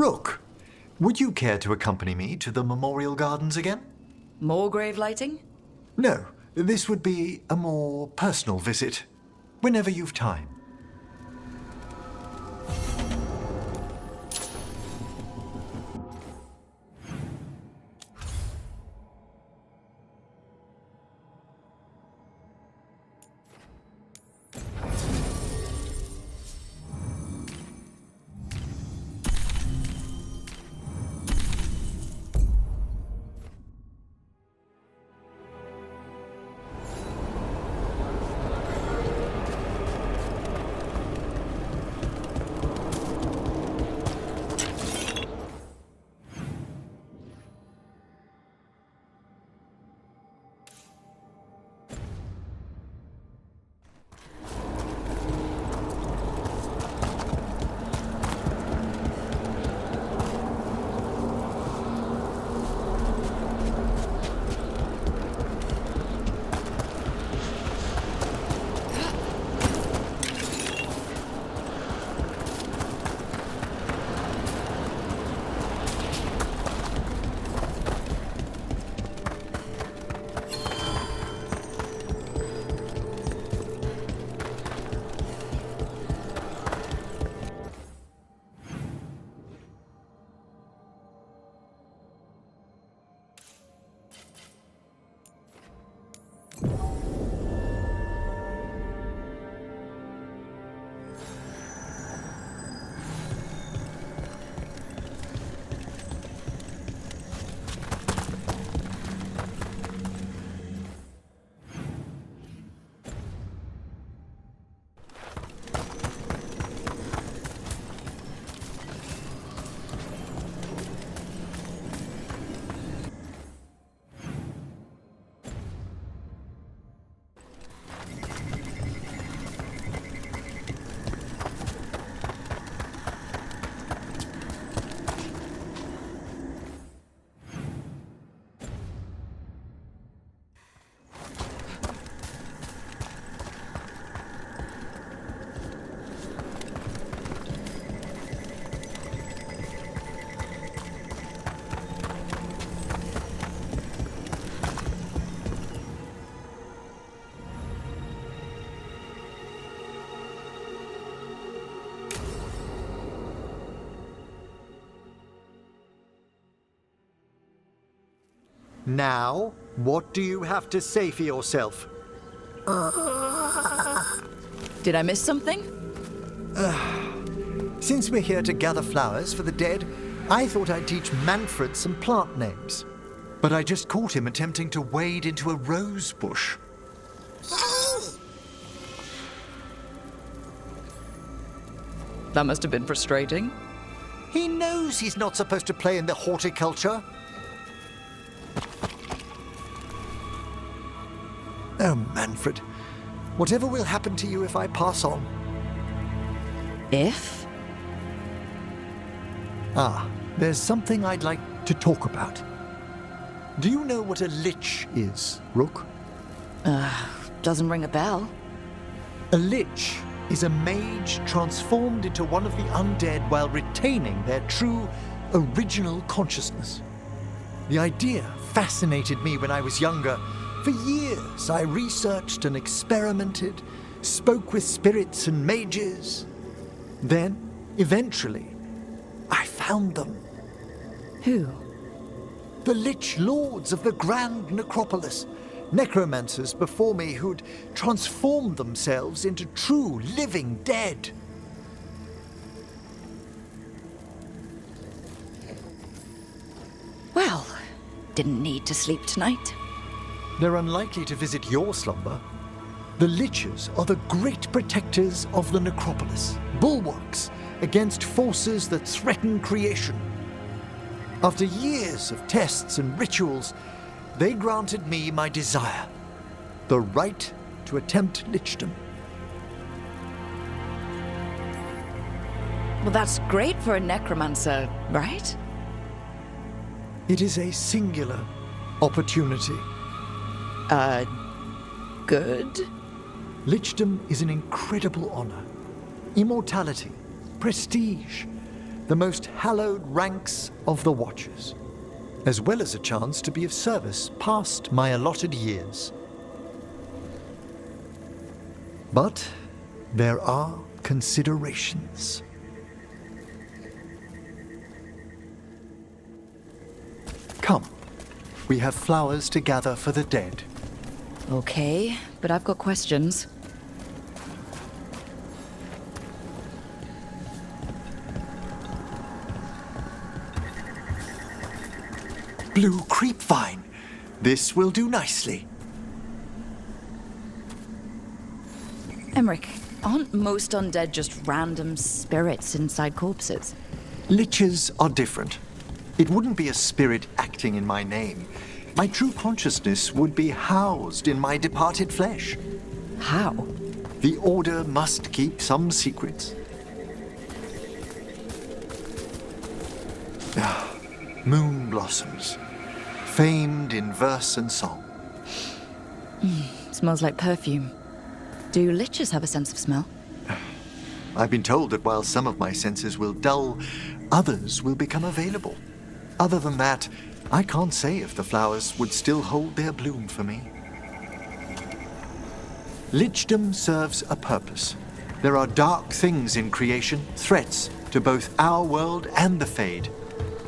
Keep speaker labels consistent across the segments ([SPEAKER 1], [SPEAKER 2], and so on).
[SPEAKER 1] Rook, would you care to accompany me to the Memorial Gardens again?
[SPEAKER 2] More grave lighting?
[SPEAKER 1] No, this would be a more personal visit, whenever you've time. Now, what do you have to say for yourself?
[SPEAKER 2] Did I miss something?
[SPEAKER 1] Since we're here to gather flowers for the dead, I thought I'd teach Manfred some plant names. But I just caught him attempting to wade into a rose bush.
[SPEAKER 2] That must have been frustrating.
[SPEAKER 1] He knows he's not supposed to play in the horticulture. Oh, Manfred, whatever will happen to you if I pass on?
[SPEAKER 2] If?
[SPEAKER 1] There's something I'd like to talk about. Do you know what a Lich is, Rook?
[SPEAKER 2] Doesn't ring a bell.
[SPEAKER 1] A Lich is a mage transformed into one of the undead while retaining their true, original consciousness. The idea fascinated me when I was younger. For years, I researched and experimented, spoke with spirits and mages. Then, eventually, I found them.
[SPEAKER 2] Who?
[SPEAKER 1] The Lich Lords of the Grand Necropolis. Necromancers before me who'd transformed themselves into true living dead.
[SPEAKER 2] Well, didn't need to sleep tonight.
[SPEAKER 1] They're unlikely to visit your slumber. The Liches are the great protectors of the necropolis, bulwarks against forces that threaten creation. After years of tests and rituals, they granted me my desire, the right to attempt Lichdom.
[SPEAKER 2] Well, that's great for a necromancer, right?
[SPEAKER 1] It is a singular opportunity.
[SPEAKER 2] Good?
[SPEAKER 1] Lichdom is an incredible honor. Immortality, prestige, the most hallowed ranks of the Watchers, as well as a chance to be of service past my allotted years. But there are considerations. Come, we have flowers to gather for the dead.
[SPEAKER 2] Okay, but I've got questions.
[SPEAKER 1] Blue creepvine. This will do nicely.
[SPEAKER 2] Emmrich, aren't most undead just random spirits inside corpses?
[SPEAKER 1] Liches are different. It wouldn't be a spirit acting in my name. My true consciousness would be housed in my departed flesh.
[SPEAKER 2] How?
[SPEAKER 1] The Order must keep some secrets. Moon blossoms, famed in verse and song.
[SPEAKER 2] Smells like perfume. Do liches have a sense of smell?
[SPEAKER 1] I've been told that while some of my senses will dull, others will become available. Other than that, I can't say if the flowers would still hold their bloom for me. Lichdom serves a purpose. There are dark things in creation, threats to both our world and the Fade.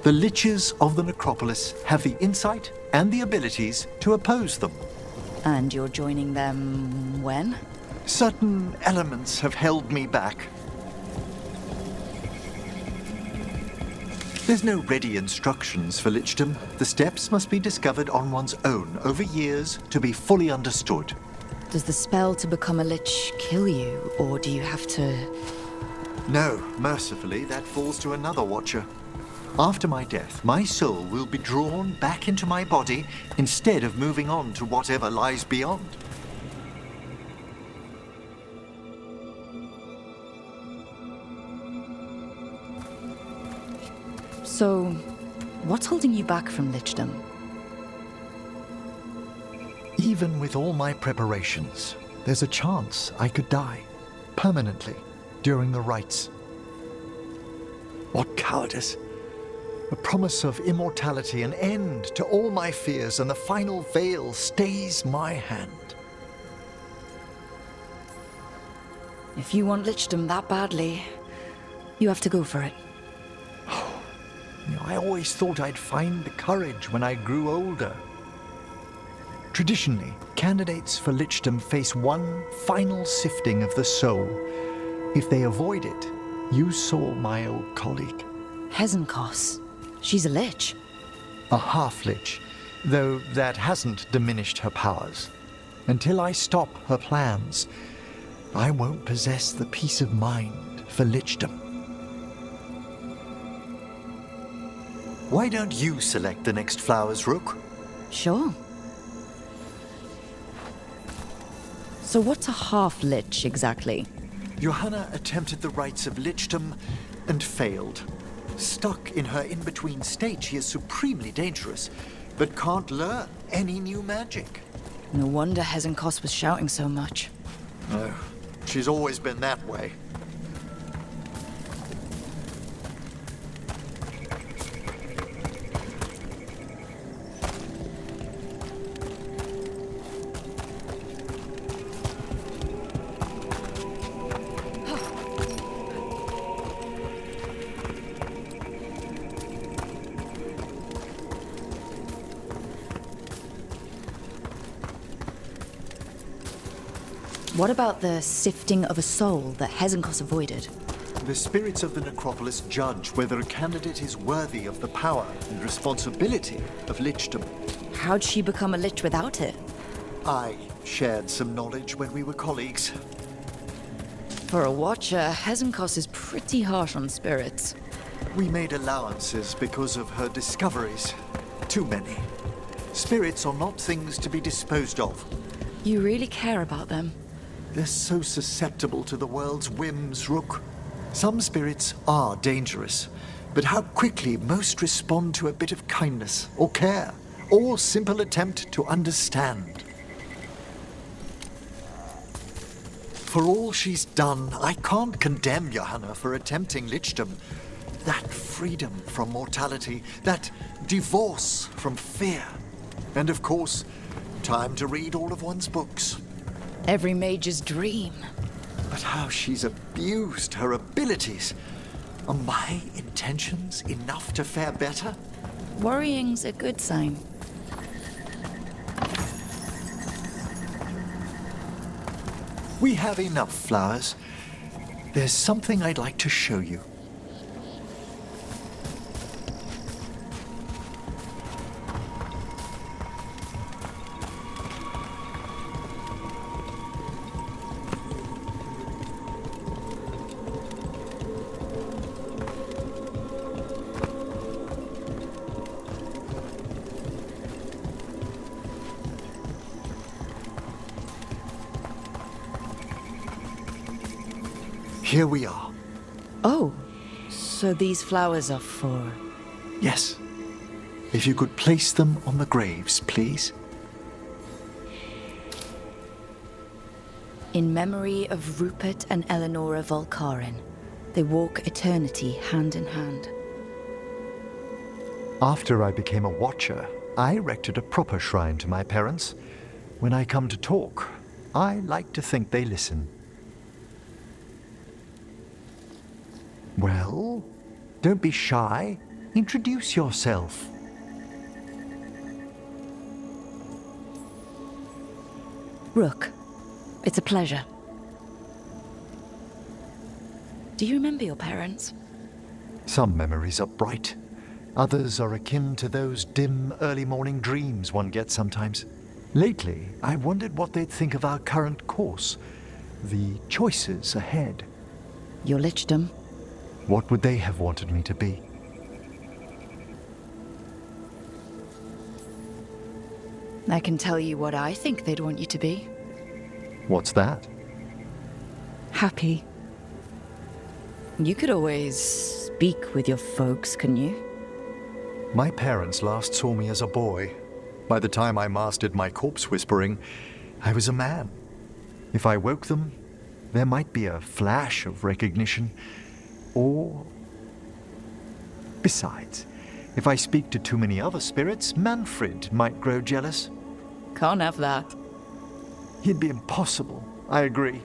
[SPEAKER 1] The Liches of the Necropolis have the insight and the abilities to oppose them.
[SPEAKER 2] And you're joining them when?
[SPEAKER 1] Certain elements have held me back. There's no ready instructions for Lichdom. The steps must be discovered on one's own over years to be fully understood.
[SPEAKER 2] Does the spell to become a lich kill you, or do you have to...
[SPEAKER 1] No, mercifully, that falls to another Watcher. After my death, my soul will be drawn back into my body instead of moving on to whatever lies beyond.
[SPEAKER 2] So, what's holding you back from Lichdom?
[SPEAKER 1] Even with all my preparations, there's a chance I could die permanently during the rites. What cowardice! A promise of immortality, an end to all my fears, and the final veil stays my hand.
[SPEAKER 2] If you want Lichdom that badly, you have to go for it.
[SPEAKER 1] I always thought I'd find the courage when I grew older. Traditionally, candidates for Lichdom face one final sifting of the soul. If they avoid it, you saw my old colleague.
[SPEAKER 2] Hezenkoss. She's a lich.
[SPEAKER 1] A half-lich, though that hasn't diminished her powers. Until I stop her plans, I won't possess the peace of mind for Lichdom. Why don't you select the next flowers, Rook?
[SPEAKER 2] Sure. So what's a half-lich exactly?
[SPEAKER 1] Johanna attempted the rites of Lichdom and failed. Stuck in her in-between state, she is supremely dangerous, but can't learn any new magic.
[SPEAKER 2] No wonder Hezenkoss was shouting so much.
[SPEAKER 1] No, she's always been that way.
[SPEAKER 2] What about the sifting of a soul that Hezenkoss avoided?
[SPEAKER 1] The spirits of the necropolis judge whether a candidate is worthy of the power and responsibility of Lichdom.
[SPEAKER 2] How'd she become a lich without it?
[SPEAKER 1] I shared some knowledge when we were colleagues.
[SPEAKER 2] For a watcher, Hezenkoss is pretty harsh on spirits.
[SPEAKER 1] We made allowances because of her discoveries. Too many. Spirits are not things to be disposed of.
[SPEAKER 2] You really care about them?
[SPEAKER 1] They're so susceptible to the world's whims, Rook. Some spirits are dangerous, but how quickly most respond to a bit of kindness or care, or simple attempt to understand. For all she's done, I can't condemn Johanna for attempting Lichdom. That freedom from mortality, that divorce from fear. And of course, time to read all of one's books.
[SPEAKER 2] Every mage's dream.
[SPEAKER 1] But how she's abused her abilities. Are my intentions enough to fare better?
[SPEAKER 2] Worrying's a good sign.
[SPEAKER 1] We have enough flowers. There's something I'd like to show you. Here we are.
[SPEAKER 2] Oh, so these flowers are for...
[SPEAKER 1] Yes. If you could place them on the graves, please.
[SPEAKER 2] In memory of Rupert and Eleonora Volkarin, they walk eternity hand in hand.
[SPEAKER 1] After I became a watcher, I erected a proper shrine to my parents. When I come to talk, I like to think they listen. Well, don't be shy. Introduce yourself.
[SPEAKER 2] Rook, it's a pleasure. Do you remember your parents?
[SPEAKER 1] Some memories are bright. Others are akin to those dim early morning dreams one gets sometimes. Lately, I wondered what they'd think of our current course, the choices ahead.
[SPEAKER 2] Your Lichdom?
[SPEAKER 1] What would they have wanted me to be?
[SPEAKER 2] I can tell you what I think they'd want you to be.
[SPEAKER 1] What's that?
[SPEAKER 2] Happy. You could always speak with your folks, couldn't you?
[SPEAKER 1] My parents last saw me as a boy. By the time I mastered my corpse whispering, I was a man. If I woke them, there might be a flash of recognition. Or... Besides, if I speak to too many other spirits, Manfred might grow jealous.
[SPEAKER 2] Can't have that.
[SPEAKER 1] He'd be impossible, I agree.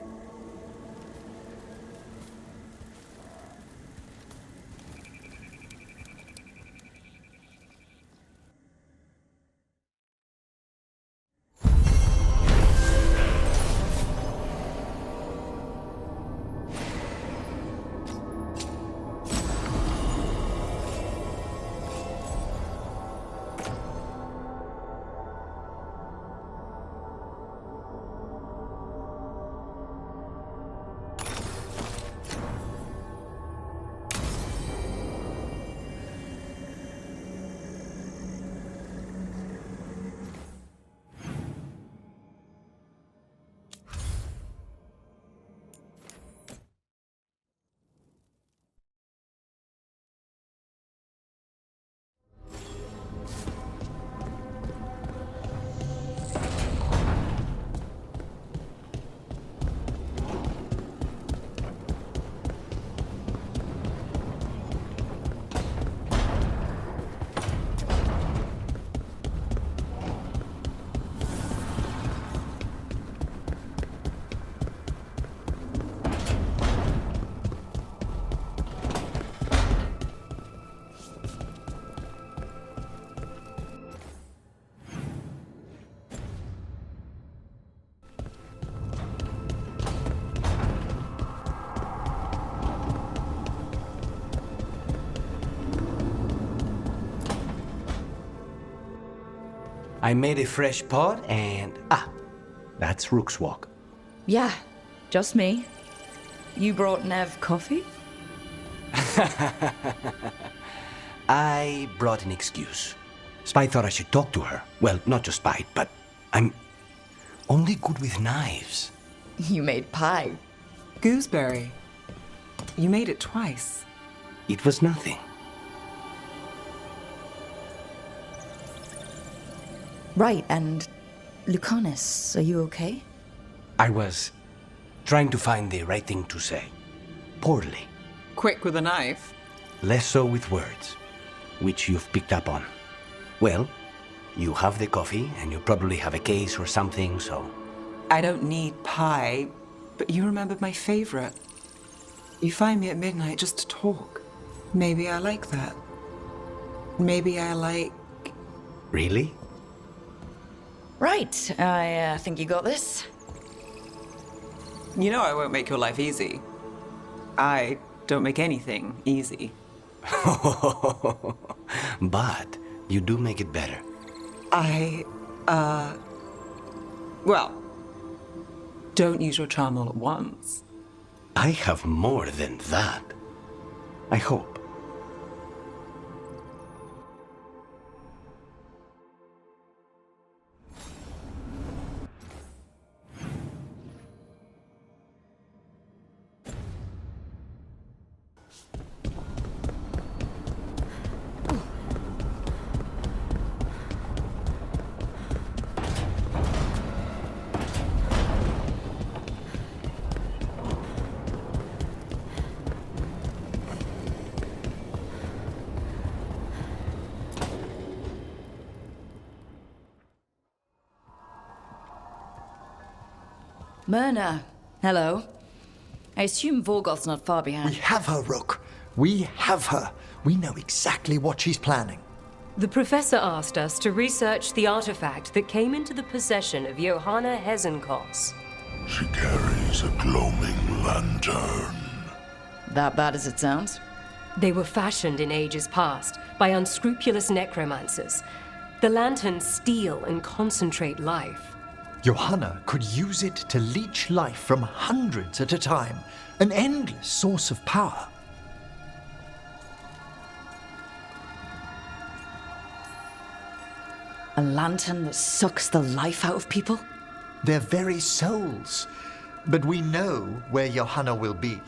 [SPEAKER 3] I made a fresh pot and... that's Rook's Walk.
[SPEAKER 2] Yeah, just me. You brought Nev coffee?
[SPEAKER 3] I brought an excuse. Spite thought I should talk to her. Well, not just Spite, but I'm only good with knives.
[SPEAKER 2] You made pie.
[SPEAKER 4] Gooseberry. You made it twice.
[SPEAKER 3] It was nothing.
[SPEAKER 2] Right, and Lucanus, are you okay?
[SPEAKER 3] I was trying to find the right thing to say. Poorly.
[SPEAKER 4] Quick with a knife.
[SPEAKER 3] less so with words, which you've picked up on. Well, you have the coffee, and you probably have a case or something, so...
[SPEAKER 4] I don't need pie, but you remembered my favorite. You find me at midnight just to talk. Maybe I like that. Maybe I like...
[SPEAKER 3] Really?
[SPEAKER 2] Right, I think you got this.
[SPEAKER 4] You know I won't make your life easy. I don't make anything easy.
[SPEAKER 3] But you do make it better.
[SPEAKER 4] Well, don't use your charm all at once.
[SPEAKER 3] I have more than that. I hope.
[SPEAKER 2] Myrna, hello. I assume Vorgoth's not far behind.
[SPEAKER 1] We have her, Rook. We have her. We know exactly what she's planning.
[SPEAKER 5] The professor asked us to research the artifact that came into the possession of Johanna Hezenkoss.
[SPEAKER 6] She carries a gloaming lantern.
[SPEAKER 2] That bad as it sounds?
[SPEAKER 5] They were fashioned in ages past by unscrupulous necromancers. The lanterns steal and concentrate life.
[SPEAKER 1] Johanna could use it to leech life from hundreds at a time, an endless source of power.
[SPEAKER 2] A lantern that sucks the life out of people?
[SPEAKER 1] Their very souls. But we know where Johanna will be.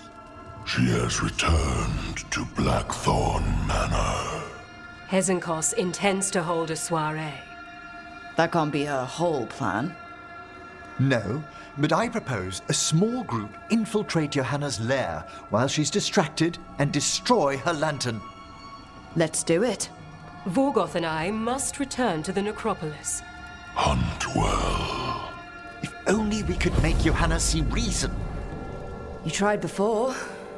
[SPEAKER 6] She has returned to Blackthorne Manor.
[SPEAKER 5] Hezenkoss intends to hold a soiree.
[SPEAKER 2] That can't be her whole plan.
[SPEAKER 1] No, but I propose a small group infiltrate Johanna's lair while she's distracted and destroy her lantern.
[SPEAKER 2] Let's do it.
[SPEAKER 5] Vorgoth and I must return to the necropolis.
[SPEAKER 6] Hunt well.
[SPEAKER 1] If only we could make Johanna see reason.
[SPEAKER 2] You tried before.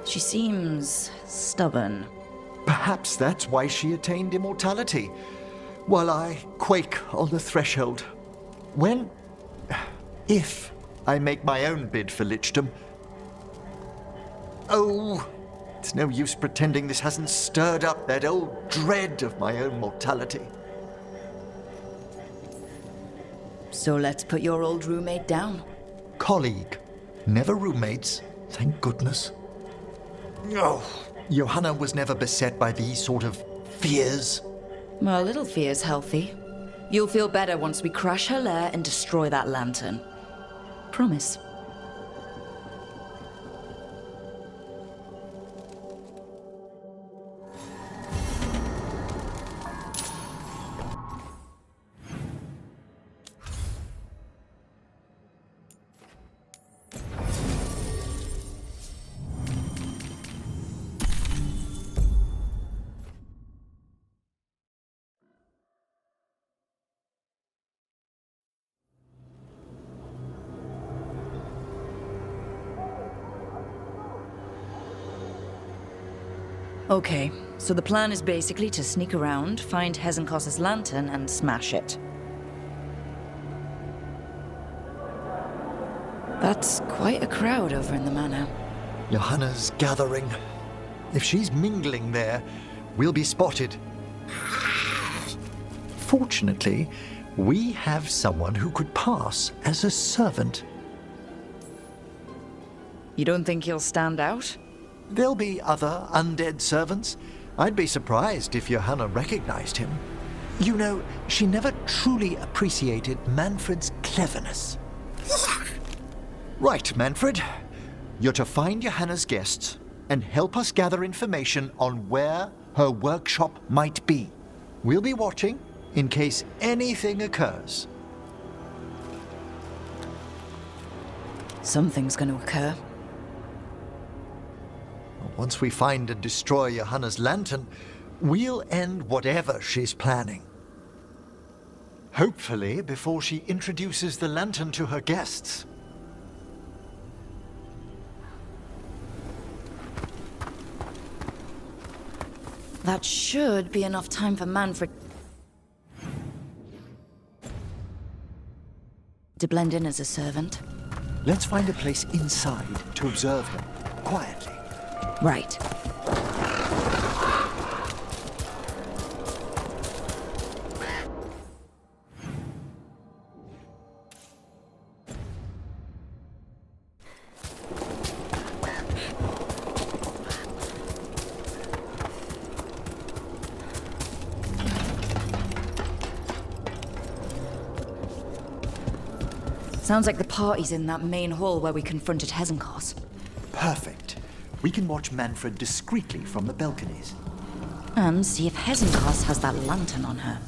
[SPEAKER 2] She seems stubborn.
[SPEAKER 1] Perhaps that's why she attained immortality, while I quake on the threshold. When... if I make my own bid for Lichdom... Oh, it's no use pretending this hasn't stirred up that old dread of my own mortality.
[SPEAKER 2] So let's put your old roommate down.
[SPEAKER 1] Colleague, never roommates, thank goodness. Oh, Johanna was never beset by these sort of fears.
[SPEAKER 2] Well, a little fear's healthy. You'll feel better once we crash her lair and destroy that lantern. Promise. Okay, so the plan is basically to sneak around, find Hezenkoss's lantern, and smash it. That's quite a crowd over in the manor.
[SPEAKER 1] Johanna's gathering. If she's mingling there, we'll be spotted. Fortunately, we have someone who could pass as a servant.
[SPEAKER 2] You don't think he'll stand out?
[SPEAKER 1] There'll be other undead servants. I'd be surprised if Johanna recognized him. You know, she never truly appreciated Manfred's cleverness. Right, Manfred. You're to find Johanna's guests and help us gather information on where her workshop might be. We'll be watching in case anything occurs.
[SPEAKER 2] Something's going to occur.
[SPEAKER 1] Once we find and destroy Johanna's lantern, we'll end whatever she's planning. Hopefully, before she introduces the lantern to her guests.
[SPEAKER 2] That should be enough time for Manfred to blend in as a servant.
[SPEAKER 1] Let's find a place inside to observe him, quietly.
[SPEAKER 2] Right. Sounds like the party's in that main hall where we confronted Hezenkoss.
[SPEAKER 1] Perfect. We can watch Manfred discreetly from the balconies.
[SPEAKER 2] And see if Hezenkoss has that lantern on her.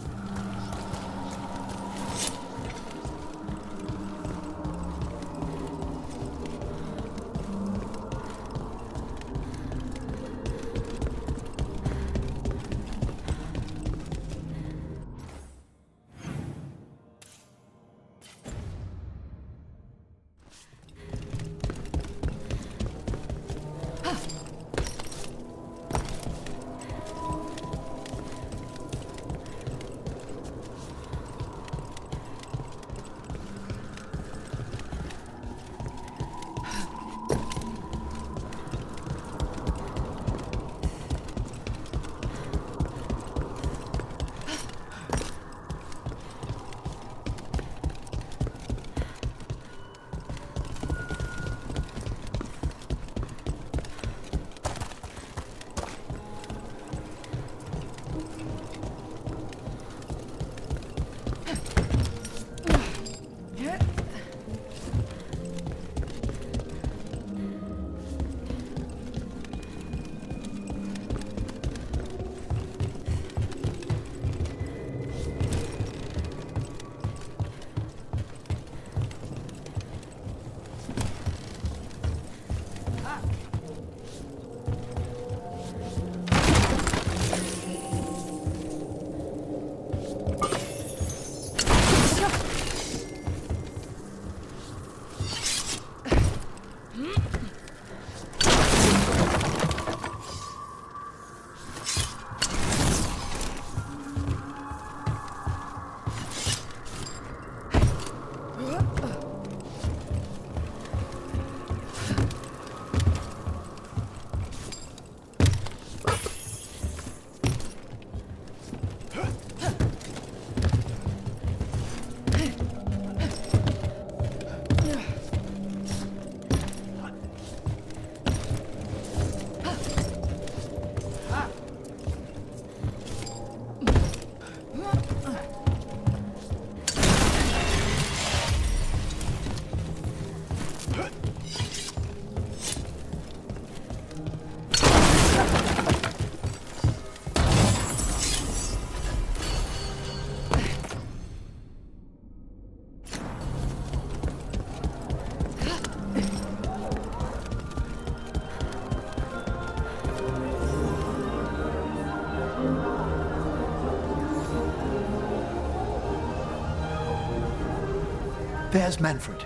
[SPEAKER 1] There's Manfred.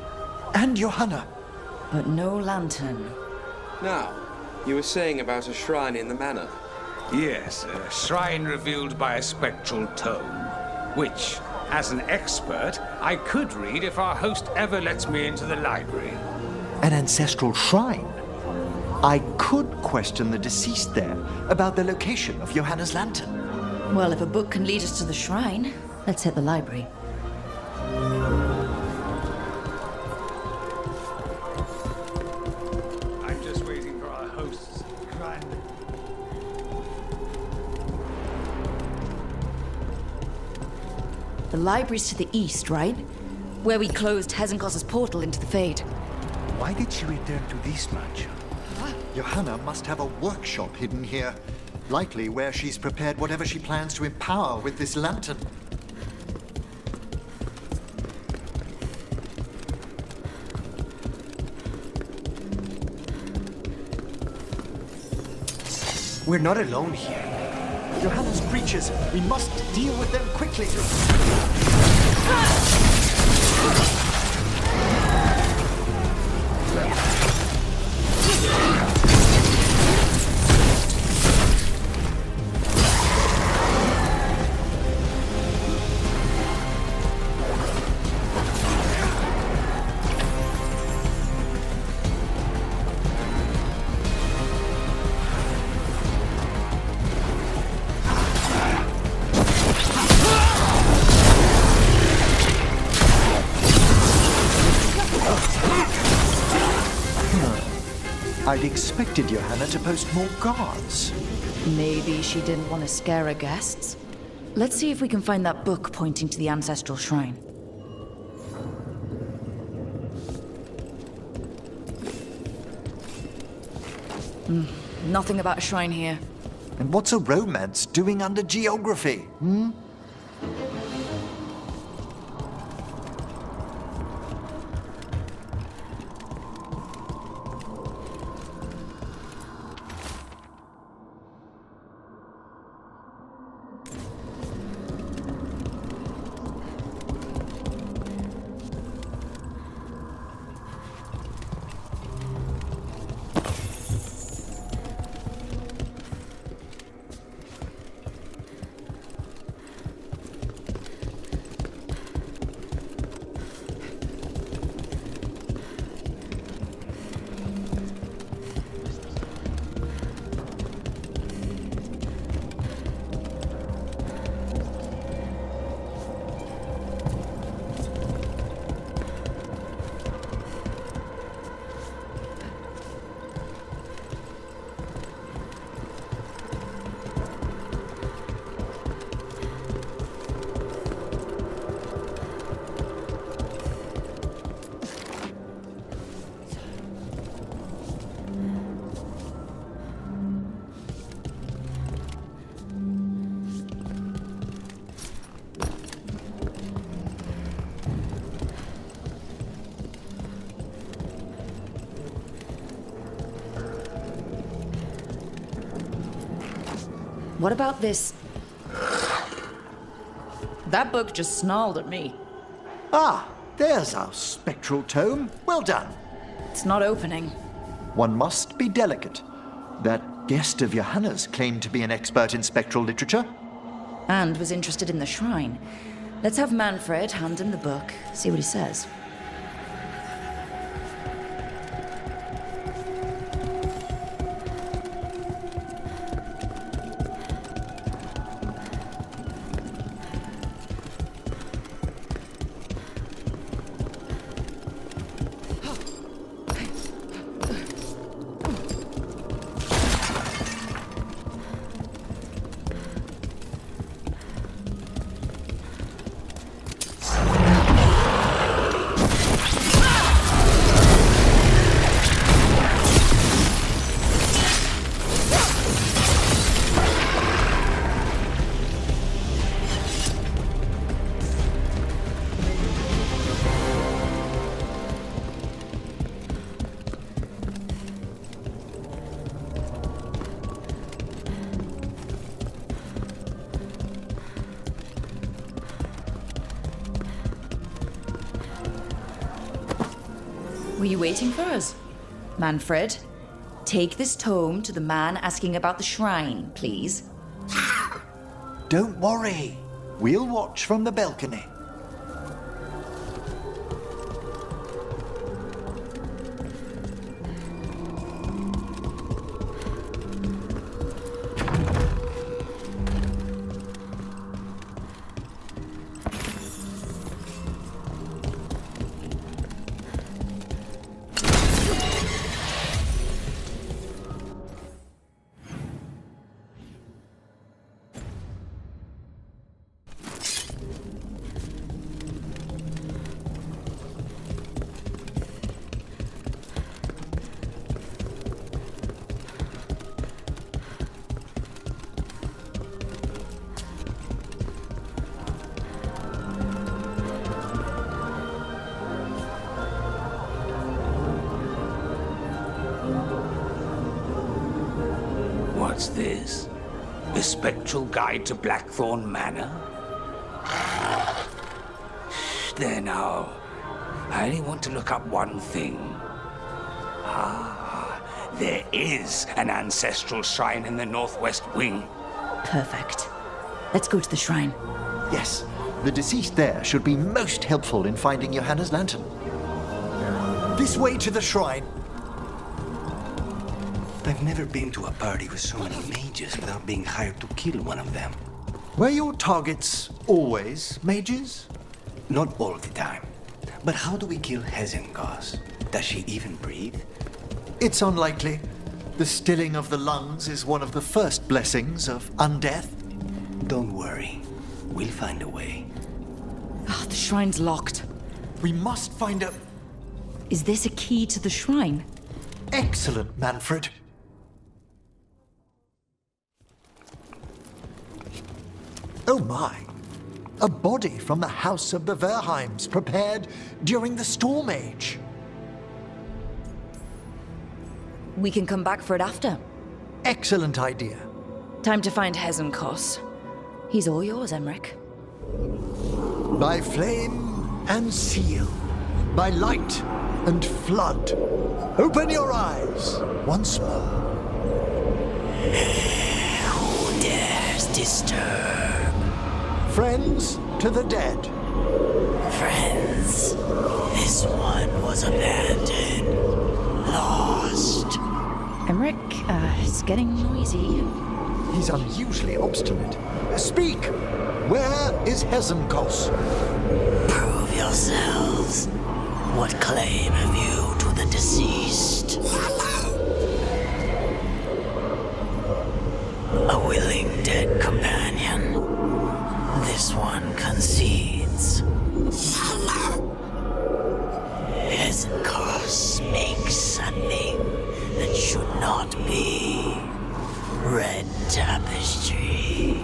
[SPEAKER 1] And Johanna.
[SPEAKER 2] But no lantern.
[SPEAKER 7] Now, you were saying about a shrine in the manor.
[SPEAKER 8] Yes, a shrine revealed by a spectral tome, which, as an expert, I could read if our host ever lets me into the library.
[SPEAKER 1] An ancestral shrine. I could question the deceased there about the location of Johanna's lantern.
[SPEAKER 2] Well, if a book can lead us to the shrine, let's hit the library.
[SPEAKER 8] I'm just waiting for our host's grand...
[SPEAKER 2] The library's to the east, right? Where we closed Hezenkoss's portal into the Fade.
[SPEAKER 3] Why did she return to this much?
[SPEAKER 1] Johanna must have a workshop hidden here. Likely where she's prepared whatever she plans to empower with this lantern.
[SPEAKER 3] We're not alone here.
[SPEAKER 1] Johanna's creatures. We must deal with them quickly. I'd expected Johanna to post more guards.
[SPEAKER 2] Maybe she didn't want to scare her guests. Let's see if we can find that book pointing to the ancestral shrine. Nothing about a shrine here.
[SPEAKER 1] And what's a romance doing under geography?
[SPEAKER 2] What about this? That book just snarled at me.
[SPEAKER 1] Ah, there's our spectral tome. Well done.
[SPEAKER 2] It's not opening.
[SPEAKER 1] One must be delicate. That guest of Johanna's claimed to be an expert in spectral literature.
[SPEAKER 2] And was interested in the shrine. Let's have Manfred hand him the book, see what he says. Were you waiting for us? Manfred, take this tome to the man asking about the shrine, please.
[SPEAKER 1] Don't worry. We'll watch from the balcony.
[SPEAKER 8] What's this? The Spectral Guide to Blackthorne Manor? There now. I only want to look up one thing. There is an ancestral shrine in the northwest wing.
[SPEAKER 2] Perfect. Let's go to the shrine.
[SPEAKER 1] Yes, the deceased there should be most helpful in finding Johanna's lantern. This way to the shrine.
[SPEAKER 3] I've never been to a party with so many mages without being hired to kill one of them.
[SPEAKER 1] Were your targets always mages?
[SPEAKER 3] Not all the time. But how do we kill Hezenkoss? Does she even breathe?
[SPEAKER 1] It's unlikely. The stilling of the lungs is one of the first blessings of undeath.
[SPEAKER 3] Don't worry. We'll find a way.
[SPEAKER 2] Ah, the shrine's locked.
[SPEAKER 1] We must find a...
[SPEAKER 2] Is this a key to the shrine?
[SPEAKER 1] Excellent, Manfred. Oh my. A body from the House of the Verheims, prepared during the Storm Age.
[SPEAKER 2] We can come back for it after.
[SPEAKER 1] Excellent idea.
[SPEAKER 2] Time to find Hezenkoss. He's all yours, Emmrich.
[SPEAKER 1] By flame and seal, by light and flood, open your eyes once more.
[SPEAKER 9] Who dares disturb?
[SPEAKER 1] Friends to the dead.
[SPEAKER 9] Friends, this one was abandoned, lost.
[SPEAKER 2] Emmrich, it's getting noisy.
[SPEAKER 1] He's unusually obstinate. Speak! Where is Hezenkoss?
[SPEAKER 9] Prove yourselves. What claim have you to the deceased? A willing dead companion. This one concedes. Hezenkoss makes something that should not be. Red tapestry.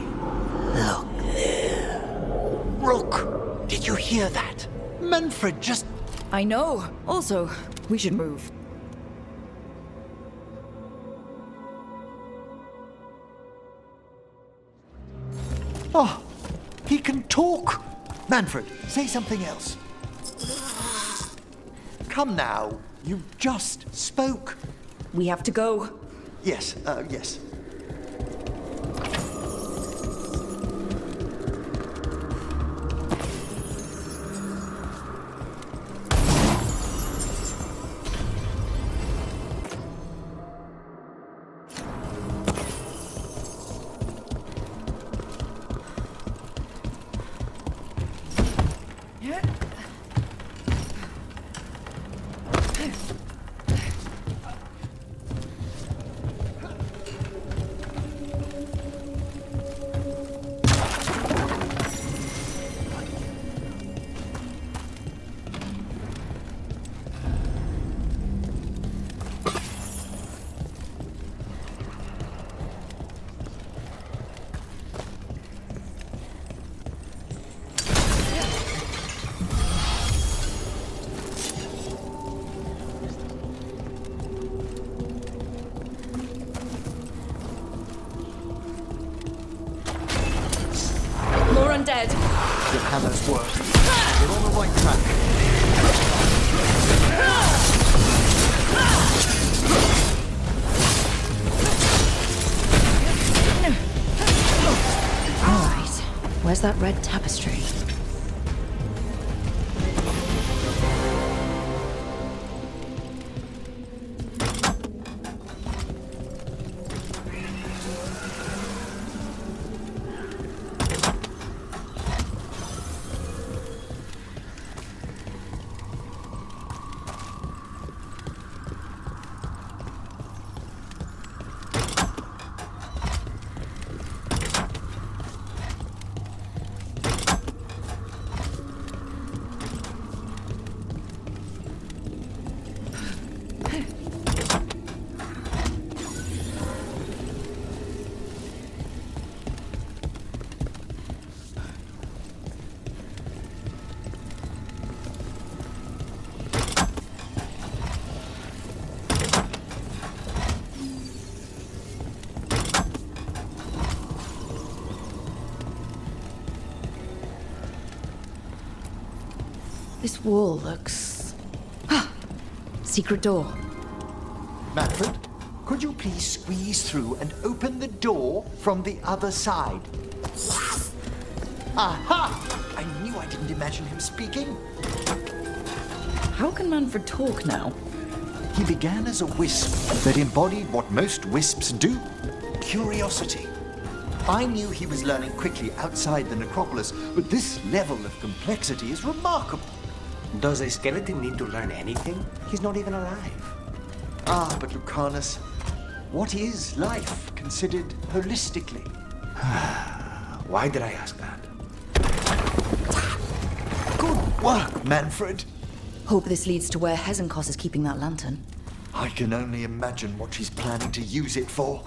[SPEAKER 9] Look there.
[SPEAKER 1] Rook! Did you hear that? Manfred just...
[SPEAKER 2] I know. Also, we should move.
[SPEAKER 1] Oh, he can talk! Manfred, say something else. Come now, you just spoke.
[SPEAKER 2] We have to go.
[SPEAKER 1] Yes, yes.
[SPEAKER 2] Undead.
[SPEAKER 1] Johanna's work. We're on the right track.
[SPEAKER 2] All right. Where's that red tapestry? This wall looks... Secret door.
[SPEAKER 1] Manfred, could you please squeeze through and open the door from the other side? Aha! I knew I didn't imagine him speaking.
[SPEAKER 2] How can Manfred talk now?
[SPEAKER 1] He began as a wisp that embodied what most wisps do: curiosity. I knew he was learning quickly outside the necropolis, but this level of complexity is remarkable.
[SPEAKER 3] Does a skeleton need to learn anything? He's not even alive.
[SPEAKER 1] Ah, but Lucanus, what is life considered holistically?
[SPEAKER 3] Why did I ask that?
[SPEAKER 1] Good work, Manfred.
[SPEAKER 2] Hope this leads to where Hezenkoss is keeping that lantern.
[SPEAKER 1] I can only imagine what she's planning to use it for.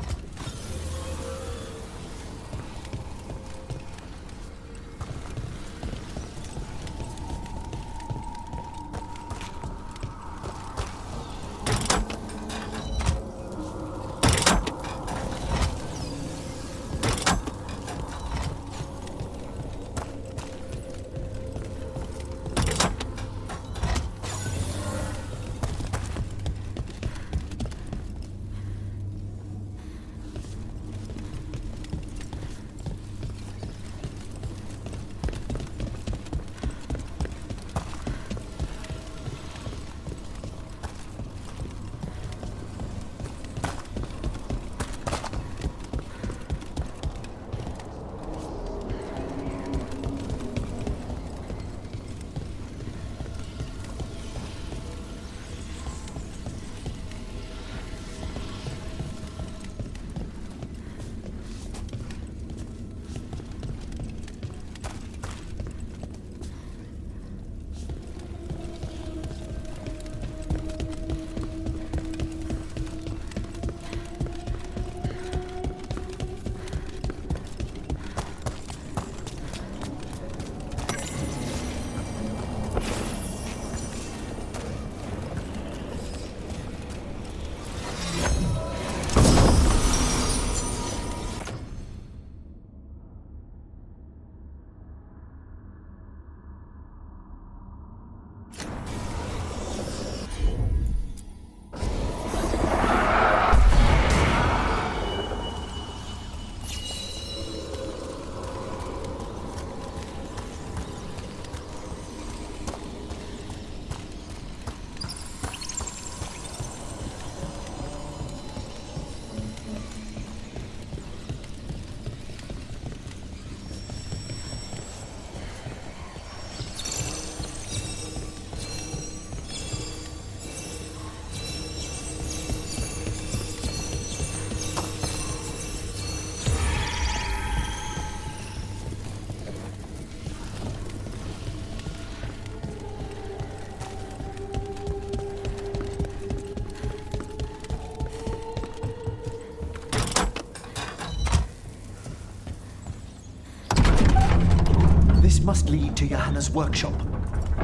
[SPEAKER 1] Must lead to Johanna's workshop.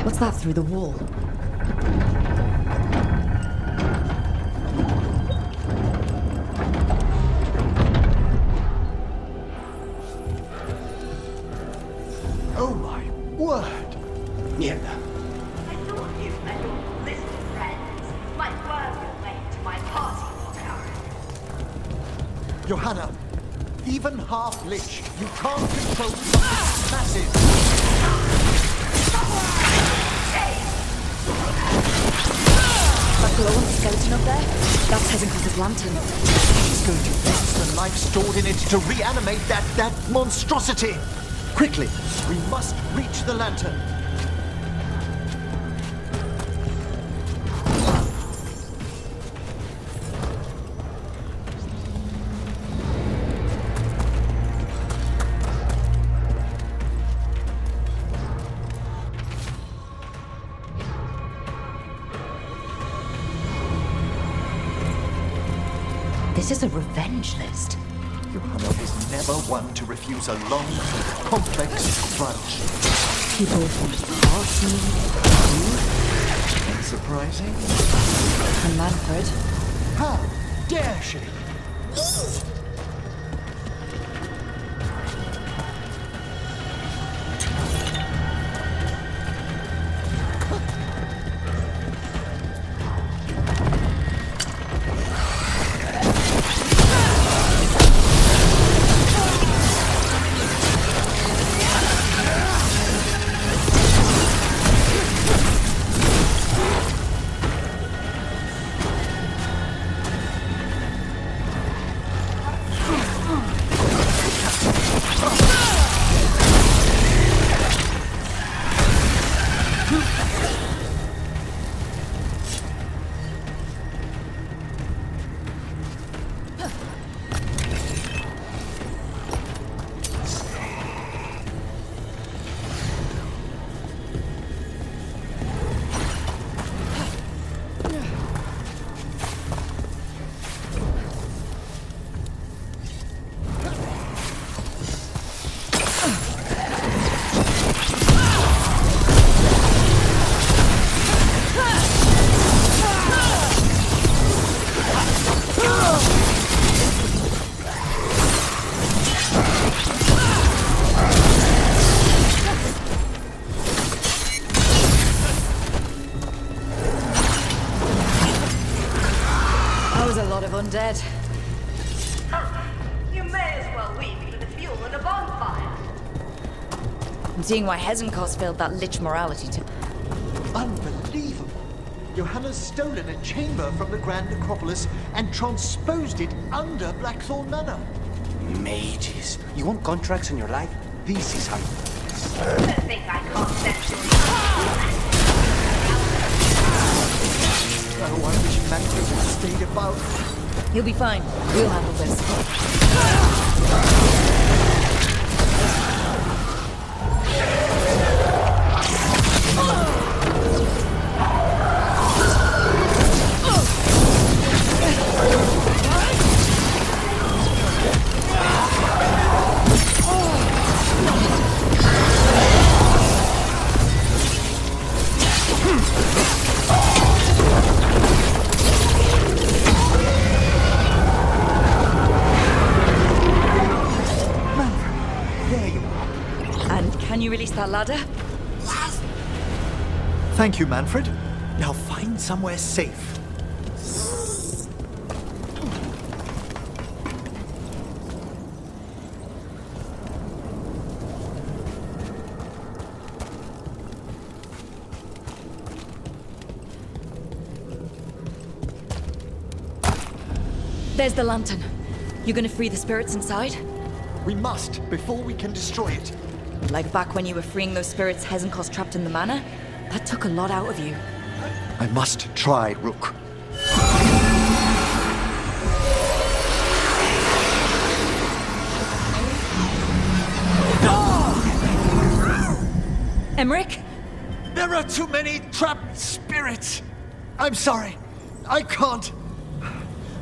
[SPEAKER 2] What's that through the wall?
[SPEAKER 1] Oh my word!
[SPEAKER 3] Mierda.
[SPEAKER 10] I thought you and your list of friends might work your way to my party, Volkarin.
[SPEAKER 1] Johanna, even half Lich, you can't control something massive.
[SPEAKER 2] That glowing skeleton up there? That's Hezenkoss's lantern.
[SPEAKER 1] She's going to use the life stored in it to reanimate that monstrosity. Quickly, we must reach the lantern.
[SPEAKER 2] This is a revenge list.
[SPEAKER 1] Johanna is never one to refuse a long, complex grudge.
[SPEAKER 2] People from Party,
[SPEAKER 1] Surprising?
[SPEAKER 2] and Manfred.
[SPEAKER 1] How dare she?
[SPEAKER 2] There's a lot of undead.
[SPEAKER 10] You may as well leave me with the fuel and a bonfire.
[SPEAKER 2] I'm seeing why Hezenkoss failed that Lich morality test.
[SPEAKER 1] Unbelievable. Johanna's stolen a chamber from the Grand Necropolis and transposed it under Blackthorne Manor.
[SPEAKER 3] Mages. You want contracts in your life? This is how you do this.
[SPEAKER 10] I think I conceptually.
[SPEAKER 1] Oh, I wish Manfred had stayed about.
[SPEAKER 2] You'll be fine. We'll handle this. Can you release that ladder?
[SPEAKER 1] Thank you, Manfred. Now find somewhere safe.
[SPEAKER 2] There's the lantern. You gonna free the spirits inside?
[SPEAKER 1] We must, before we can destroy it.
[SPEAKER 2] Like back when you were freeing those spirits Hezenkoss trapped in the manor? That took a lot out of you.
[SPEAKER 1] I must try, Rook.
[SPEAKER 2] Emmrich?
[SPEAKER 1] There are too many trapped spirits. I'm sorry. I can't.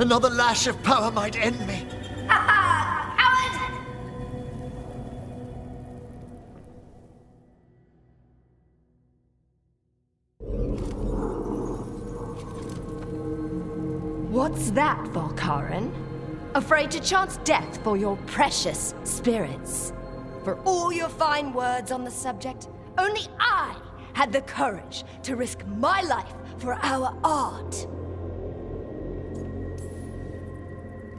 [SPEAKER 1] Another lash of power might end me.
[SPEAKER 10] Coward!
[SPEAKER 11] What's that, Volkarin? Afraid to chance death for your precious spirits? For all your fine words on the subject, only I had the courage to risk my life for our art.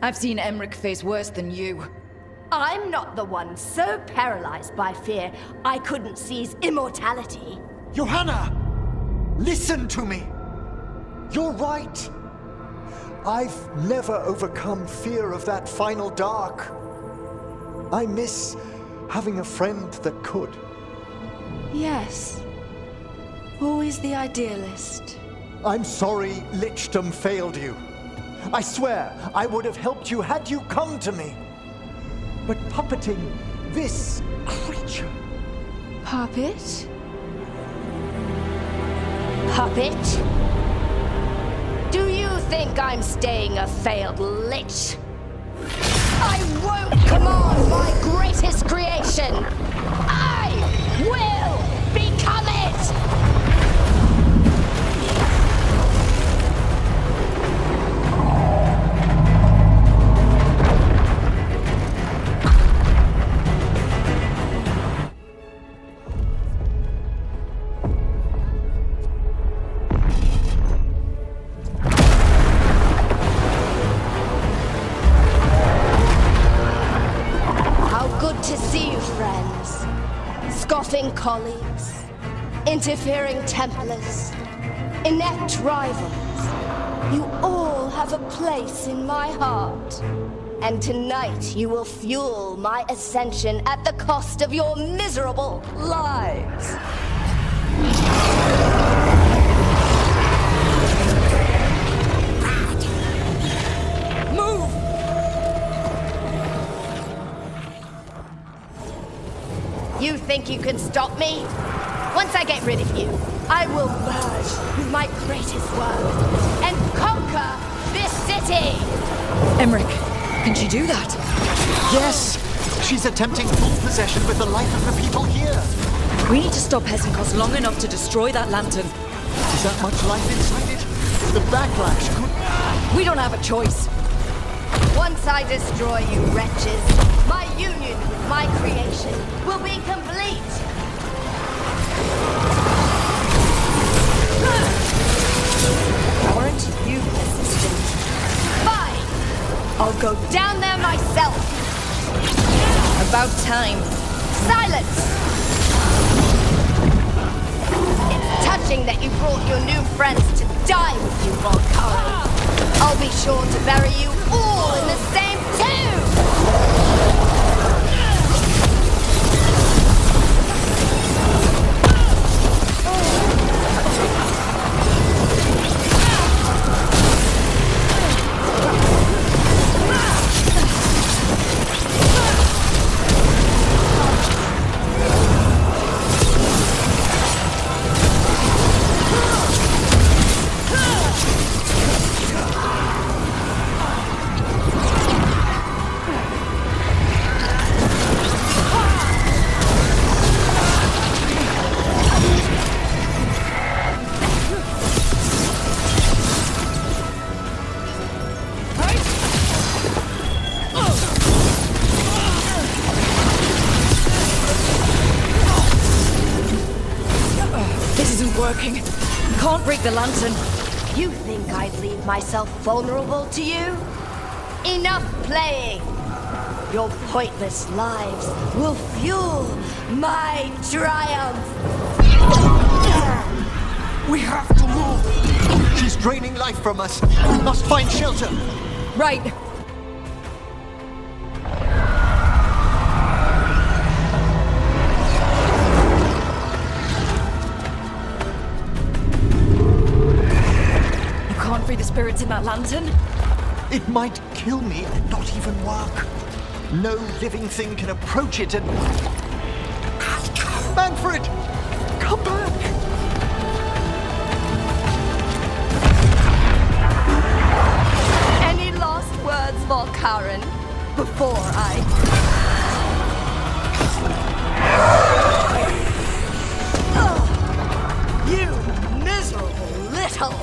[SPEAKER 2] I've seen Emmrich face worse than you.
[SPEAKER 11] I'm not the one so paralyzed by fear I couldn't seize immortality.
[SPEAKER 1] Johanna! Listen to me! You're right! I've never overcome fear of that final dark. I miss having a friend that could.
[SPEAKER 11] Yes. Always the idealist.
[SPEAKER 1] I'm sorry Lichdom failed you. I swear I would have helped you had you come to me. But puppeting this creature...
[SPEAKER 11] Puppet? Puppet? Do you think I'm staying a failed lich? I won't command my greatest creation! I will become it! Colleagues, interfering Templars, inept rivals, you all have a place in my heart. And tonight you will fuel my ascension at the cost of your miserable lives. You think you can stop me? Once I get rid of you, I will merge with my greatest work and conquer this city!
[SPEAKER 2] Emmrich, can she do that?
[SPEAKER 1] Yes! She's attempting full possession with the life of the people here.
[SPEAKER 2] We need to stop Hezenkoss long enough to destroy that lantern.
[SPEAKER 1] Is that much life inside it? The backlash could...
[SPEAKER 2] We don't have a choice.
[SPEAKER 11] Once I destroy you wretches, my union with my creation will be complete! Aren't you persistent? I'll go down there myself.
[SPEAKER 2] About time.
[SPEAKER 11] Silence! It's touching that you brought your new friends to die with you, Volkarin. I'll be sure to bury you all in the same tomb!
[SPEAKER 2] Working. Can't break the lantern.
[SPEAKER 11] You think I'd leave myself vulnerable to you? Enough playing! Your pointless lives will fuel my triumph!
[SPEAKER 1] We have to move! She's draining life from us. We must find shelter.
[SPEAKER 2] Right. The spirits in that lantern?
[SPEAKER 1] It might kill me and not even work. No living thing can approach it and... Manfred! Come back!
[SPEAKER 11] Any last words, Volkarin, before I... You miserable little...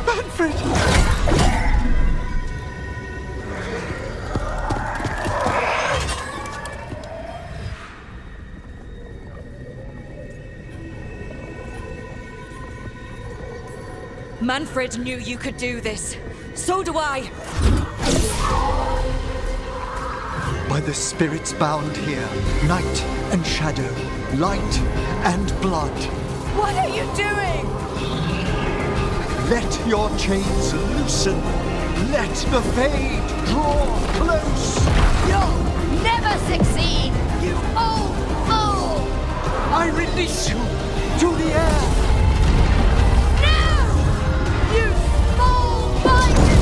[SPEAKER 1] Manfred!
[SPEAKER 2] Manfred knew you could do this. So do I.
[SPEAKER 1] By the spirits bound here, night and shadow, light and blood.
[SPEAKER 11] What are you doing?
[SPEAKER 1] Let your chains loosen. Let the fade draw close.
[SPEAKER 11] You'll never succeed, you old fool!
[SPEAKER 1] I release you to the air.
[SPEAKER 11] No! You small-minded...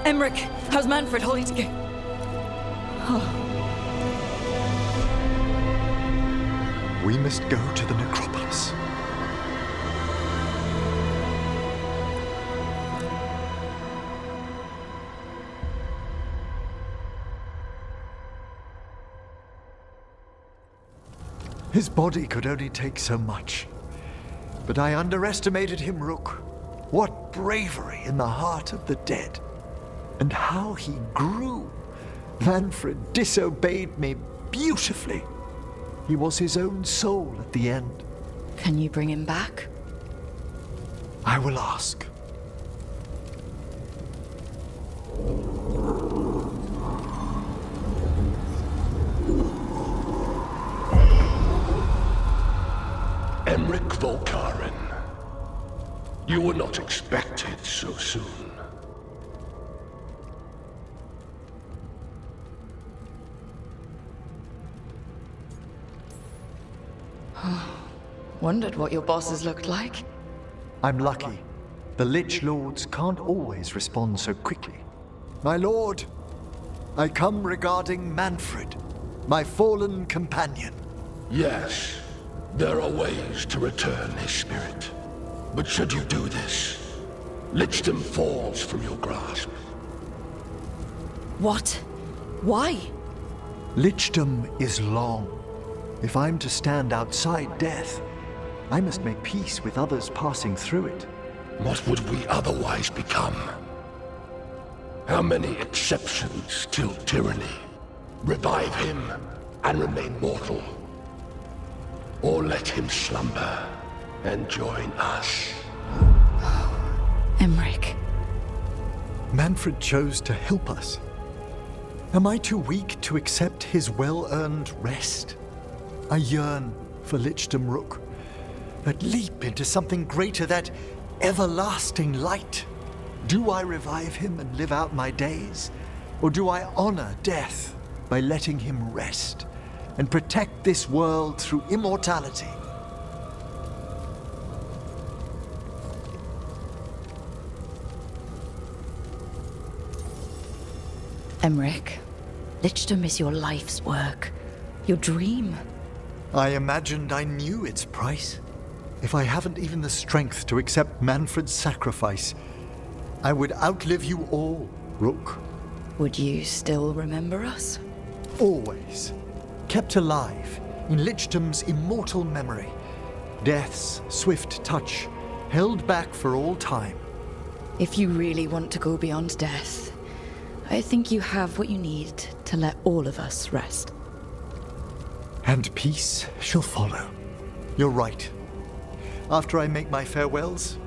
[SPEAKER 2] Emmrich, how's Manfred holding together?
[SPEAKER 1] We must go to the necropolis. His body could only take so much. But I underestimated him, Rook. What bravery in the heart of the dead. And how he grew. Manfred disobeyed me beautifully. He was his own soul at the end.
[SPEAKER 2] Can you bring him back?
[SPEAKER 1] I will ask.
[SPEAKER 6] Emmrich Volkarin. You were not expected so soon.
[SPEAKER 2] Wondered what your bosses looked like.
[SPEAKER 1] I'm lucky. The Lich Lords can't always respond so quickly. My lord, I come regarding Manfred, my fallen companion.
[SPEAKER 6] Yes, there are ways to return his spirit. But should you do this, Lichdom falls from your grasp.
[SPEAKER 2] What? Why?
[SPEAKER 1] Lichdom is long. If I'm to stand outside death, I must make peace with others passing through it.
[SPEAKER 6] What would we otherwise become? How many exceptions till tyranny? Revive him and remain mortal. Or let him slumber and join us.
[SPEAKER 2] Emmrich.
[SPEAKER 1] Manfred chose to help us. Am I too weak to accept his well-earned rest? I yearn for Lichdom Rook, that leap into something greater, that everlasting light. Do I revive him and live out my days? Or do I honor death by letting him rest and protect this world through immortality?
[SPEAKER 2] Emmrich, Lichdom is your life's work, your dream.
[SPEAKER 1] I imagined I knew its price. If I haven't even the strength to accept Manfred's sacrifice, I would outlive you all, Rook.
[SPEAKER 2] Would you still remember us?
[SPEAKER 1] Always. Kept alive in Lichdom's immortal memory. Death's swift touch, held back for all time.
[SPEAKER 2] If you really want to go beyond death, I think you have what you need to let all of us rest.
[SPEAKER 1] And peace shall follow. You're right. After I make my farewells,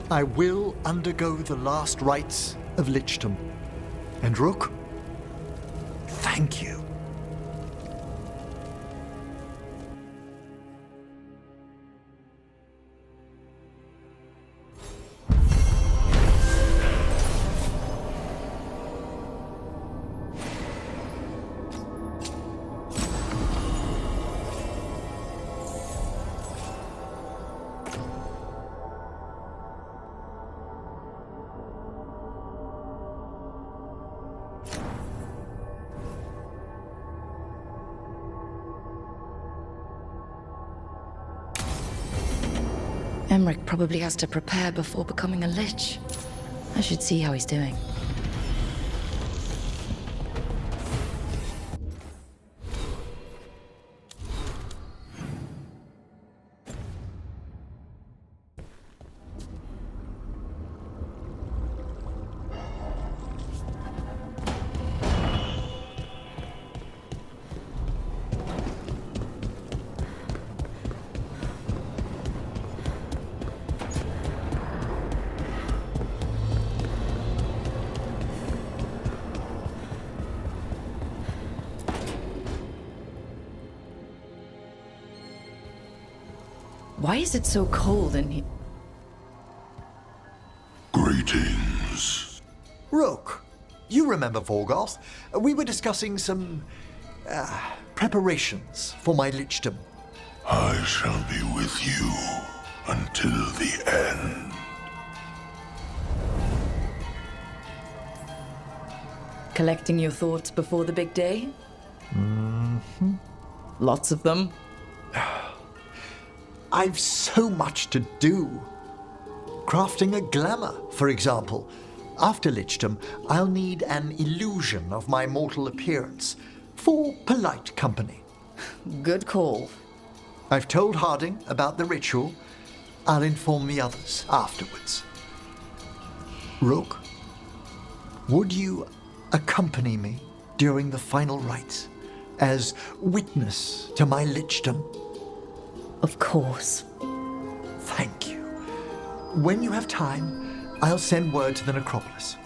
[SPEAKER 1] I will undergo the last rites of Lichdom. And Rook, thank you.
[SPEAKER 2] Emmrich probably has to prepare before becoming a Lich. I should see how he's doing. Why is it so cold in here?
[SPEAKER 6] Greetings.
[SPEAKER 1] Rook, you remember Veilguard? We were discussing some preparations for my Lichdom.
[SPEAKER 6] I shall be with you until the end.
[SPEAKER 2] Collecting your thoughts before the big day?
[SPEAKER 1] Mm-hmm.
[SPEAKER 2] Lots of them.
[SPEAKER 1] I've so much to do. Crafting a glamour, for example. After Lichdom, I'll need an illusion of my mortal appearance for polite company.
[SPEAKER 2] Good call.
[SPEAKER 1] I've told Harding about the ritual. I'll inform the others afterwards. Rook, would you accompany me during the final rites as witness to my Lichdom?
[SPEAKER 2] Of course.
[SPEAKER 1] Thank you. When you have time, I'll send word to the necropolis.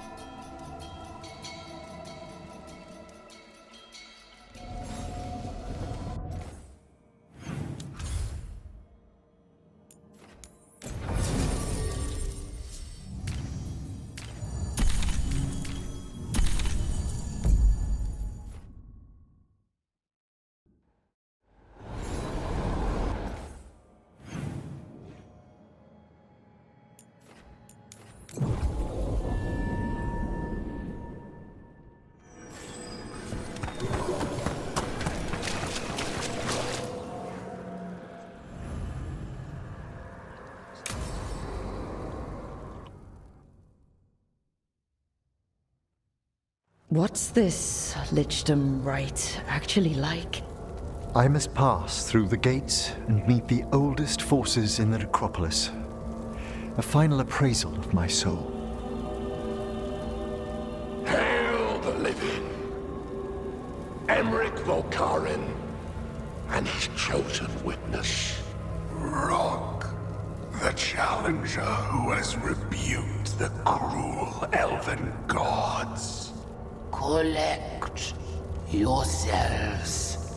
[SPEAKER 2] What's this Lichdom rite actually like?
[SPEAKER 1] I must pass through the gates and meet the oldest forces in the necropolis. A final appraisal of my soul.
[SPEAKER 6] Hail the living! Emmrich Volkarin and his chosen witness. Rock, the challenger who has rebuked the cruel elven gods.
[SPEAKER 9] Collect yourselves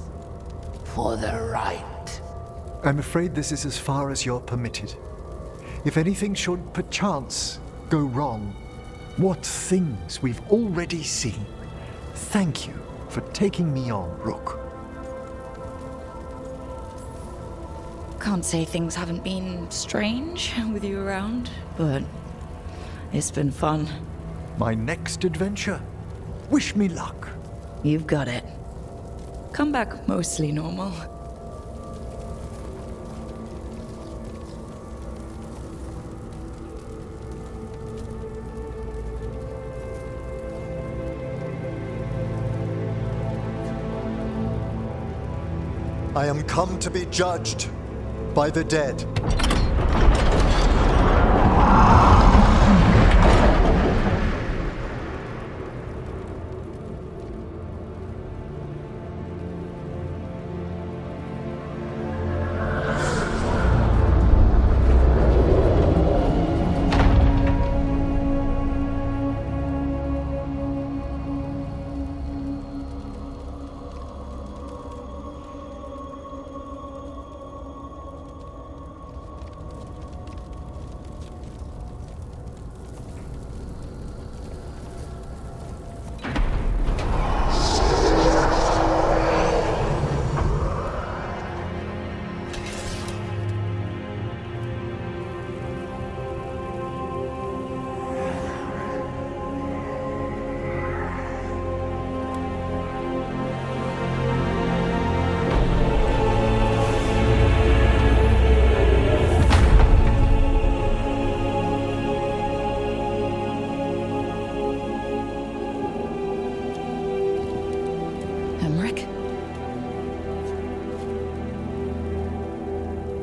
[SPEAKER 9] for the right.
[SPEAKER 1] I'm afraid this is as far as you're permitted. If anything should perchance go wrong, what things we've already seen. Thank you for taking me on, Rook.
[SPEAKER 2] Can't say things haven't been strange with you around, but it's been fun.
[SPEAKER 1] My next adventure. Wish me luck.
[SPEAKER 2] You've got it. Come back mostly normal.
[SPEAKER 1] I am come to be judged by the dead.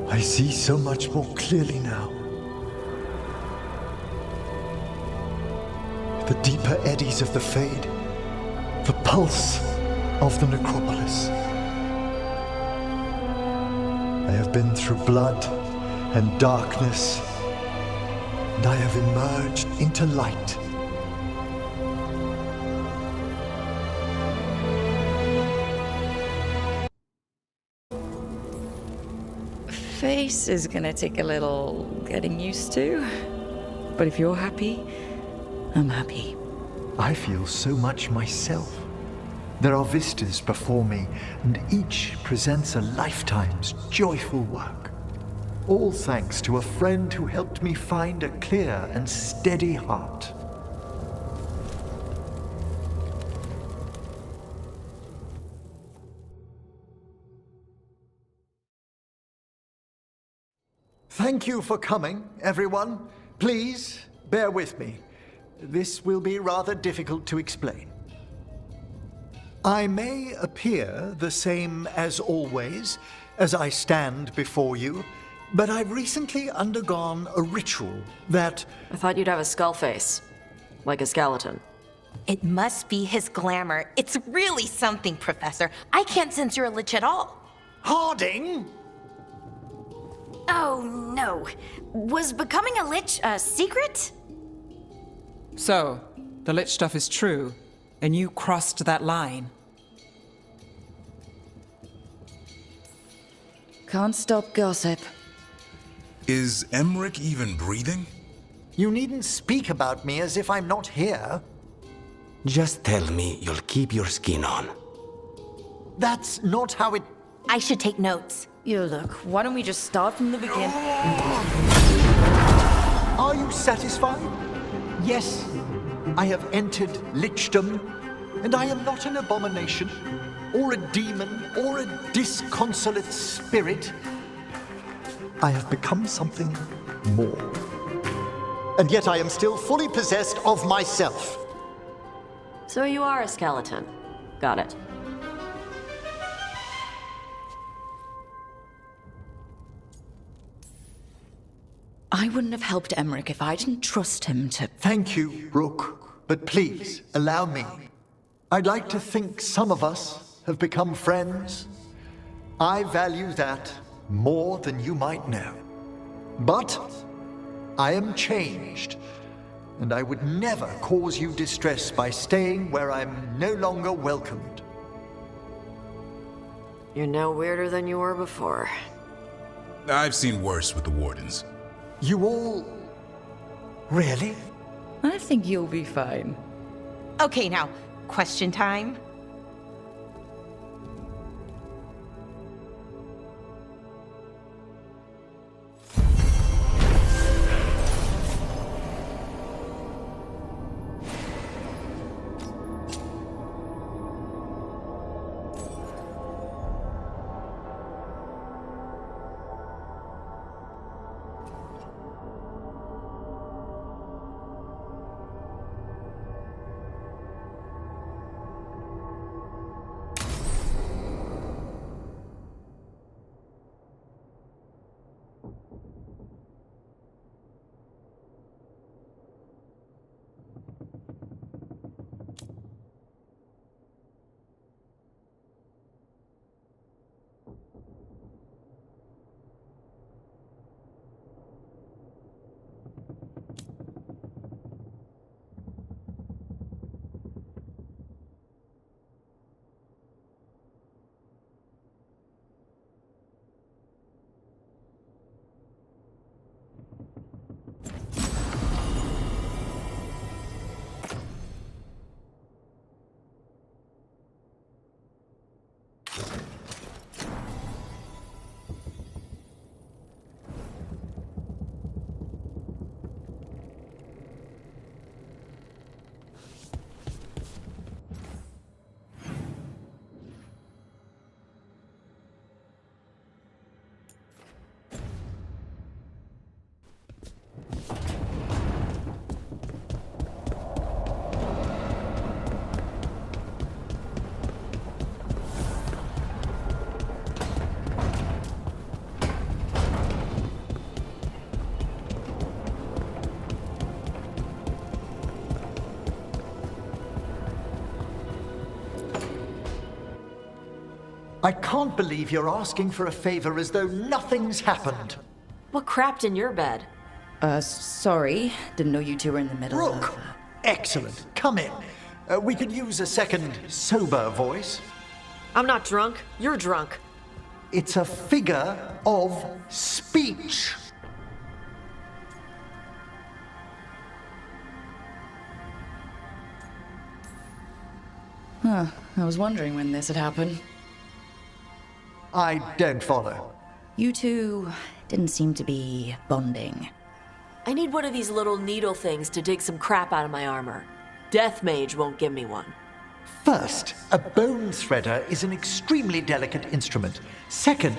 [SPEAKER 1] I see so much more clearly now. The deeper eddies of the Fade, the pulse of the necropolis. I have been through blood and darkness, and I have emerged into light.
[SPEAKER 2] Face is gonna take a little getting used to, but if you're happy, I'm happy.
[SPEAKER 1] I feel so much myself. There are vistas before me, and each presents a lifetime's joyful work. All thanks to a friend who helped me find a clear and steady heart. Thank you for coming, everyone. Please, bear with me. This will be rather difficult to explain. I may appear the same as always, as I stand before you, but I've recently undergone a ritual that...
[SPEAKER 12] I thought you'd have a skull face, like a skeleton.
[SPEAKER 13] It must be his glamour. It's really something, Professor. I can't sense you're a lich at all.
[SPEAKER 1] Harding!
[SPEAKER 13] Oh, no. Was becoming a lich a secret?
[SPEAKER 4] So, the lich stuff is true, and you crossed that line.
[SPEAKER 2] Can't stop gossip.
[SPEAKER 14] Is Emmrich even breathing?
[SPEAKER 1] You needn't speak about me as if I'm not here.
[SPEAKER 3] Just tell me you'll keep your skin on.
[SPEAKER 1] That's not how it...
[SPEAKER 13] I should take notes.
[SPEAKER 2] You look, why don't we just start from the beginning?
[SPEAKER 1] Are you satisfied? Yes, I have entered Lichdom, and I am not an abomination, or a demon, or a disconsolate spirit. I have become something more. And yet I am still fully possessed of myself.
[SPEAKER 12] So you are a skeleton. Got it.
[SPEAKER 2] I wouldn't have helped Emmrich if I didn't trust him to...
[SPEAKER 1] Thank you, Rook. But please, allow me. I'd like to think some of us have become friends. I value that more than you might know. But I am changed, and I would never cause you distress by staying where I'm no longer welcomed.
[SPEAKER 12] You're no weirder than you were before.
[SPEAKER 14] I've seen worse with the Wardens.
[SPEAKER 1] You all... Really?
[SPEAKER 2] I think you'll be fine.
[SPEAKER 13] Okay, now, question time.
[SPEAKER 1] I can't believe you're asking for a favor as though nothing's happened.
[SPEAKER 12] What crapped in your bed?
[SPEAKER 2] Sorry. Didn't know you two were in the middle
[SPEAKER 1] Rook! Excellent. Come in. We could use a second sober voice.
[SPEAKER 12] I'm not drunk. You're drunk.
[SPEAKER 1] It's a figure of speech.
[SPEAKER 2] Huh. I was wondering when this had happened.
[SPEAKER 1] I don't follow.
[SPEAKER 2] You two didn't seem to be bonding.
[SPEAKER 12] I need one of these little needle things to dig some crap out of my armor. Death Mage won't give me one.
[SPEAKER 1] First, a bone threader is an extremely delicate instrument. Second,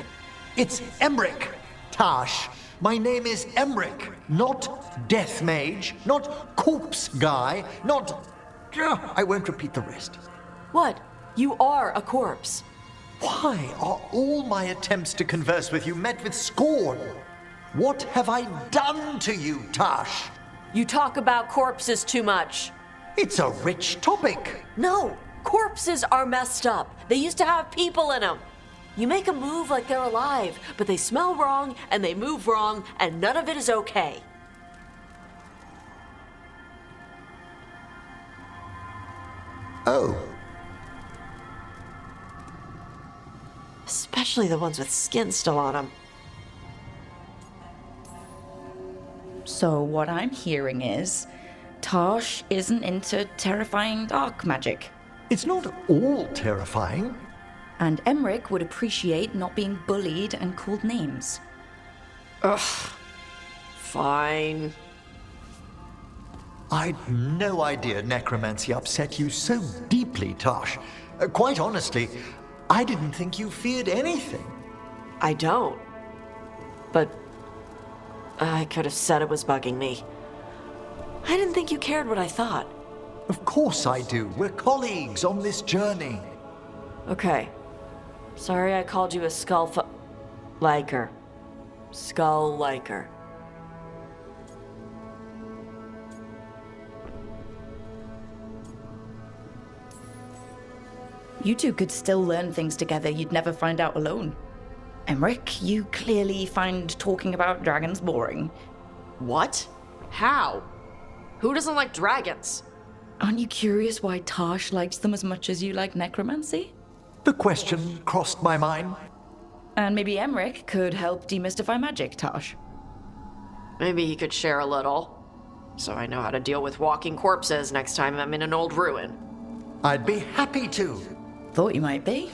[SPEAKER 1] it's Emmrich. Tash, my name is Emmrich, not Death Mage, not Corpse Guy, not... I won't repeat the rest.
[SPEAKER 12] What? You are a corpse.
[SPEAKER 1] Why are all my attempts to converse with you met with scorn? What have I done to you, Tash?
[SPEAKER 12] You talk about corpses too much.
[SPEAKER 1] It's a rich topic.
[SPEAKER 12] No, corpses are messed up. They used to have people in them. You make them move like they're alive, but they smell wrong and they move wrong, and none of it is okay.
[SPEAKER 1] Oh.
[SPEAKER 12] Especially the ones with skin still on them.
[SPEAKER 2] So what I'm hearing is, Tosh isn't into terrifying dark magic.
[SPEAKER 1] It's not all terrifying.
[SPEAKER 2] And Emmrich would appreciate not being bullied and called names.
[SPEAKER 12] Ugh. Fine.
[SPEAKER 1] I'd no idea necromancy upset you so deeply, Tosh. Quite honestly, I didn't think you feared anything.
[SPEAKER 12] I don't. But I could have said it was bugging me. I didn't think you cared what I thought.
[SPEAKER 1] Of course I do. We're colleagues on this journey.
[SPEAKER 12] Okay. Sorry I called you a liker. Skull liker.
[SPEAKER 2] You two could still learn things together you'd never find out alone. Emmrich, you clearly find talking about dragons boring.
[SPEAKER 12] What? How? Who doesn't like dragons?
[SPEAKER 2] Aren't you curious why Tash likes them as much as you like necromancy?
[SPEAKER 1] The question crossed my mind.
[SPEAKER 2] And maybe Emmrich could help demystify magic, Tash.
[SPEAKER 12] Maybe he could share a little, so I know how to deal with walking corpses next time I'm in an old ruin.
[SPEAKER 1] I'd be happy to.
[SPEAKER 2] Thought you might be.